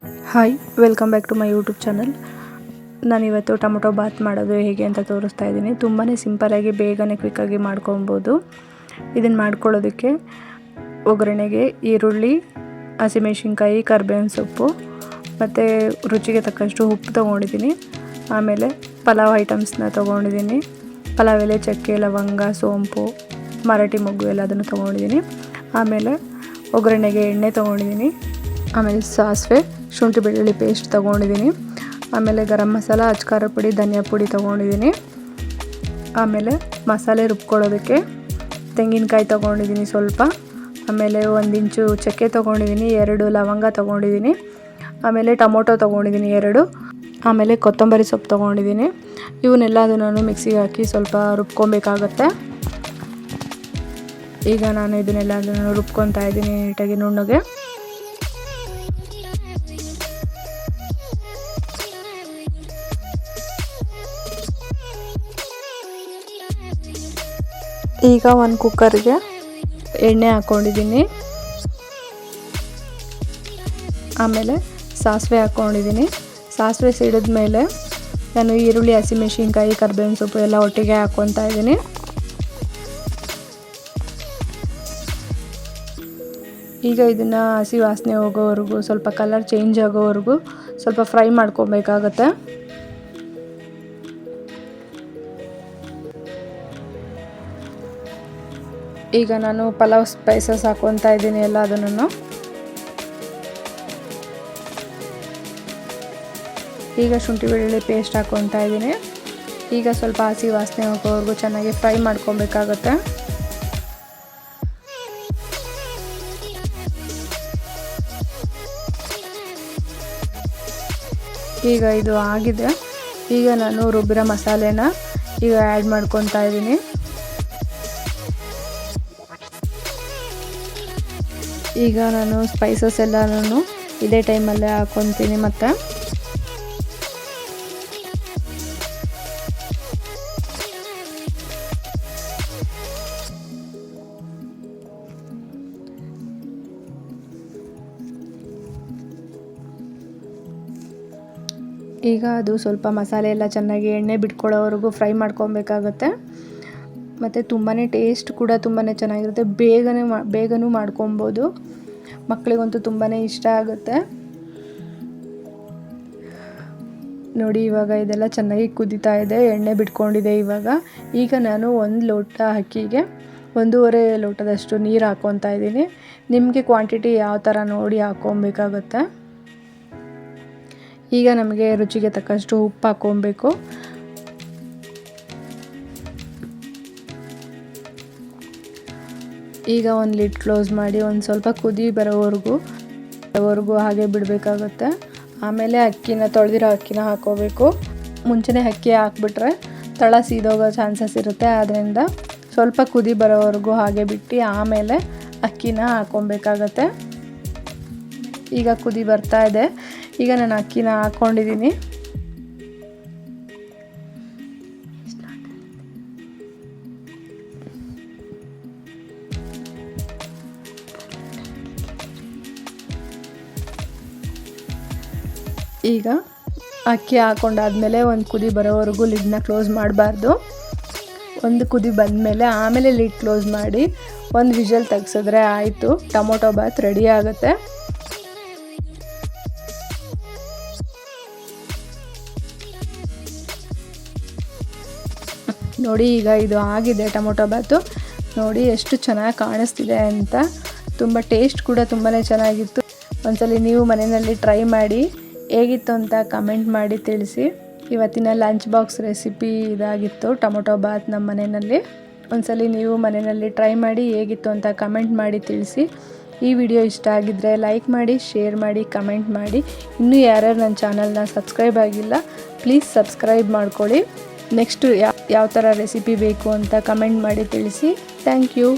Hi, welcome back to my YouTube channel. ನಾನಿವತ್ತು tomato bath ಮಾಡೋದು ಹೇಗೆ ಅಂತ ತೋರಿಸ್ತಾ ಇದ್ದೀನಿ. ತುಂಬಾ ಸಿಂಪಲಾಗಿ ಬೇಗನೆ ಕ್ವಿಕ್ಕಾಗಿ ಮಾಡ್ಕೊಬೋದು. ಇದನ್ನು ಮಾಡ್ಕೊಳ್ಳೋದಕ್ಕೆ ಒಗ್ಗರಣೆಗೆ ಈರುಳ್ಳಿ, ಹಸಿಮೆಣಸಿನ್ಕಾಯಿ, ಕರಿಬೇವಿನ ಸೊಪ್ಪು ಮತ್ತು ರುಚಿಗೆ ತಕ್ಕಷ್ಟು ಉಪ್ಪು ತೊಗೊಂಡಿದ್ದೀನಿ. ಆಮೇಲೆ ಪಲಾವ್ ಐಟಮ್ಸ್ನ ತೊಗೊಂಡಿದ್ದೀನಿ. ಪಲಾವ್ ಎಲೆ, ಚಕ್ಕೆ, ಲವಂಗ, ಸೋಂಪು, ಮರಾಠಿ ಮೊಗ್ಗು ಎಲ್ಲದನ್ನು ತೊಗೊಂಡಿದ್ದೀನಿ. ಆಮೇಲೆ ಒಗ್ಗರಣೆಗೆ ಎಣ್ಣೆ ತೊಗೊಂಡಿದ್ದೀನಿ. ಆಮೇಲೆ ಸಾಸಿವೆ, ಶುಂಠಿ ಬೆಳ್ಳುಳ್ಳಿ ಪೇಸ್ಟ್ ತೊಗೊಂಡಿದ್ದೀನಿ. ಆಮೇಲೆ ಗರಂ ಮಸಾಲ, ಅಚ್ಕಾರ ಪುಡಿ, ಧನಿಯಾ ಪುಡಿ ತೊಗೊಂಡಿದ್ದೀನಿ. ಆಮೇಲೆ ಮಸಾಲೆ ರುಬ್ಕೊಳ್ಳೋದಕ್ಕೆ ತೆಂಗಿನಕಾಯಿ ತೊಗೊಂಡಿದ್ದೀನಿ ಸ್ವಲ್ಪ. ಆಮೇಲೆ 1 ಇಂಚು ಚಕ್ಕೆ ತೊಗೊಂಡಿದ್ದೀನಿ, 2 ಲವಂಗ ತೊಗೊಂಡಿದ್ದೀನಿ. ಆಮೇಲೆ ಟೊಮೊಟೊ ತೊಗೊಂಡಿದ್ದೀನಿ 2. ಆಮೇಲೆ ಕೊತ್ತಂಬರಿ ಸೊಪ್ಪು ತೊಗೊಂಡಿದ್ದೀನಿ. ಇವನ್ನೆಲ್ಲದೂ ನಾನು ಮಿಕ್ಸಿಗೆ ಹಾಕಿ ಸ್ವಲ್ಪ ರುಬ್ಕೊಬೇಕಾಗತ್ತೆ. ಈಗ ನಾನು ಇದನ್ನೆಲ್ಲದನ್ನು ರುಬ್ಕೊತಾ ಇದ್ದೀನಿ ನೀಟಾಗಿ ನುಣ್ಣಗೆ. ಈಗ ಒಂದು ಕುಕ್ಕರ್ಗೆ ಎಣ್ಣೆ ಹಾಕ್ಕೊಂಡಿದ್ದೀನಿ. ಆಮೇಲೆ ಸಾಸಿವೆ ಹಾಕ್ಕೊಂಡಿದ್ದೀನಿ. ಸಾಸಿವೆ ಸಿಡಿದ ಮೇಲೆ ನಾನು ಈರುಳ್ಳಿ, ಹಸಿಮೆಣಸಿನ್ಕಾಯಿ, ಕರಿಬೇವಿನ ಸೊಪ್ಪು ಎಲ್ಲ ಒಟ್ಟಿಗೆ ಹಾಕ್ಕೊತಾ ಇದ್ದೀನಿ. ಈಗ ಇದನ್ನು ಹಸಿ ವಾಸನೆ ಹೋಗೋವರೆಗೂ, ಸ್ವಲ್ಪ ಕಲರ್ ಚೇಂಜ್ ಆಗೋವರೆಗೂ ಸ್ವಲ್ಪ ಫ್ರೈ ಮಾಡ್ಕೊಬೇಕಾಗತ್ತೆ. ಈಗ ನಾನು ಪಲಾವ್ ಸ್ಪೈಸಸ್ ಹಾಕ್ಕೊತಾ ಇದ್ದೀನಿ ಎಲ್ಲದನ್ನು. ಈಗ ಶುಂಠಿ ಬೆಳ್ಳುಳ್ಳಿ ಪೇಸ್ಟ್ ಹಾಕ್ಕೊತಾ ಇದ್ದೀನಿ. ಈಗ ಸ್ವಲ್ಪ ಹಸಿ ವಾಸನೆ ಹೋಗೋವರೆಗೂ ಚೆನ್ನಾಗಿ ಫ್ರೈ ಮಾಡ್ಕೊಬೇಕಾಗತ್ತೆ. ಈಗ ಇದು ಆಗಿದೆ. ಈಗ ನಾನು ರುಬ್ಬಿರೋ ಮಸಾಲೆನ ಈಗ ಆ್ಯಡ್ ಮಾಡ್ಕೊತಾ ಇದ್ದೀನಿ. ಈಗ ನಾನು ಸ್ಪೈಸಸ್ ಎಲ್ಲನೂ ಇದೇ ಟೈಮಲ್ಲೇ ಹಾಕ್ಕೊತೀನಿ. ಮತ್ತು ಈಗ ಅದು ಸ್ವಲ್ಪ ಮಸಾಲೆ ಎಲ್ಲ ಚೆನ್ನಾಗಿ ಎಣ್ಣೆ ಬಿಟ್ಕೊಳ್ಳೋವರೆಗೂ ಫ್ರೈ ಮಾಡ್ಕೊಬೇಕಾಗತ್ತೆ. ಮತ್ತು ತುಂಬಾ ಟೇಸ್ಟ್ ಕೂಡ ತುಂಬಾ ಚೆನ್ನಾಗಿರುತ್ತೆ. ಬೇಗನೂ ಮಾಡ್ಕೊಬೋದು. ಮಕ್ಕಳಿಗಂತೂ ತುಂಬಾ ಇಷ್ಟ ಆಗುತ್ತೆ. ನೋಡಿ, ಇವಾಗ ಇದೆಲ್ಲ ಚೆನ್ನಾಗಿ ಕುದೀತಾ ಇದೆ, ಎಣ್ಣೆ ಬಿಟ್ಕೊಂಡಿದೆ. ಈಗ ನಾನು 1 ಲೋಟ ಅಕ್ಕಿಗೆ 1.5 ಲೋಟದಷ್ಟು ನೀರು ಹಾಕ್ಕೊತಾ ಇದ್ದೀನಿ. ನಿಮಗೆ ಕ್ವಾಂಟಿಟಿ ಯಾವ ಥರ ನೋಡಿ ಹಾಕ್ಕೊಬೇಕಾಗತ್ತೆ. ಈಗ ನಮಗೆ ರುಚಿಗೆ ತಕ್ಕಷ್ಟು ಉಪ್ಪು ಹಾಕ್ಕೊಬೇಕು. ಈಗ ಒಂದು ಲಿಡ್ ಕ್ಲೋಸ್ ಮಾಡಿ ಒಂದು ಸ್ವಲ್ಪ ಕುದಿ ಬರೋವರೆಗೂ ಹಾಗೆ ಬಿಡಬೇಕಾಗುತ್ತೆ. ಆಮೇಲೆ ತೊಳೆದಿರೋ ಅಕ್ಕಿನ ಹಾಕ್ಕೋಬೇಕು. ಮುಂಚೆನೇ ಅಕ್ಕಿ ಹಾಕ್ಬಿಟ್ರೆ ತಳ ಸೀದೋಗೋ ಚಾನ್ಸಸ್ ಇರುತ್ತೆ. ಆದ್ದರಿಂದ ಸ್ವಲ್ಪ ಕುದಿ ಬರೋವರೆಗೂ ಹಾಗೆ ಬಿಟ್ಟು ಆಮೇಲೆ ಅಕ್ಕಿನ ಹಾಕ್ಕೊಬೇಕಾಗತ್ತೆ. ಈಗ ಕುದಿ ಬರ್ತಾ ಇದೆ. ಈಗ ನಾನು ಅಕ್ಕಿನ ಹಾಕ್ಕೊಂಡಿದ್ದೀನಿ. ಈಗ ಅಕ್ಕಿ ಹಾಕ್ಕೊಂಡಾದ್ಮೇಲೆ ಒಂದು ಕುದಿ ಬರೋವರೆಗೂ ಲಿಡ್ನ ಕ್ಲೋಸ್ ಮಾಡಬಾರ್ದು. ಒಂದು ಕುದಿ ಬಂದಮೇಲೆ ಆಮೇಲೆ ಲಿಡ್ ಕ್ಲೋಸ್ ಮಾಡಿ ಒಂದು ವಿಷಲ್ ತೆಗ್ಸಿದ್ರೆ ಆಯಿತು, ಟೊಮೊಟೊ ಬಾತ್ ರೆಡಿ ಆಗುತ್ತೆ. ನೋಡಿ, ಈಗ ಇದು ಆಗಿದೆ ಟೊಮೊಟೊ ಬಾತು. ನೋಡಿ ಎಷ್ಟು ಚೆನ್ನಾಗಿ ಕಾಣಿಸ್ತಿದೆ ಅಂತ. ತುಂಬ ಟೇಸ್ಟ್ ಕೂಡ ತುಂಬಾ ಚೆನ್ನಾಗಿತ್ತು. ಒಂದ್ಸಲಿ ನೀವು ಮನೆಯಲ್ಲಿ ಟ್ರೈ ಮಾಡಿ ಹೇಗಿತ್ತು ಅಂತ ಕಮೆಂಟ್ ಮಾಡಿ ತಿಳಿಸಿ. ಇವತ್ತಿನ ಲಂಚ್ ಬಾಕ್ಸ್ ರೆಸಿಪಿ ಇದಾಗಿತ್ತು, ಟೊಮೊಟೊ ಬಾತ್ ನಮ್ಮ ಮನೆಯಲ್ಲಿ. ಒಂದ್ಸಲಿ ನೀವು ಮನೆಯಲ್ಲಿ ಟ್ರೈ ಮಾಡಿ ಹೇಗಿತ್ತು ಅಂತ ಕಮೆಂಟ್ ಮಾಡಿ ತಿಳಿಸಿ. ಈ ವಿಡಿಯೋ ಇಷ್ಟ ಆಗಿದ್ದರೆ ಲೈಕ್ ಮಾಡಿ, ಶೇರ್ ಮಾಡಿ, ಕಮೆಂಟ್ ಮಾಡಿ. ಇನ್ನೂ ಯಾರ್ಯಾರು ನನ್ನ ಚಾನಲ್ನ ಸಬ್ಸ್ಕ್ರೈಬ್ ಆಗಿಲ್ಲ, ಪ್ಲೀಸ್ ಸಬ್ಸ್ಕ್ರೈಬ್ ಮಾಡ್ಕೊಳ್ಳಿ. ನೆಕ್ಸ್ಟು ಯಾವ ಥರ ರೆಸಿಪಿ ಬೇಕು ಅಂತ ಕಮೆಂಟ್ ಮಾಡಿ ತಿಳಿಸಿ. Thank you.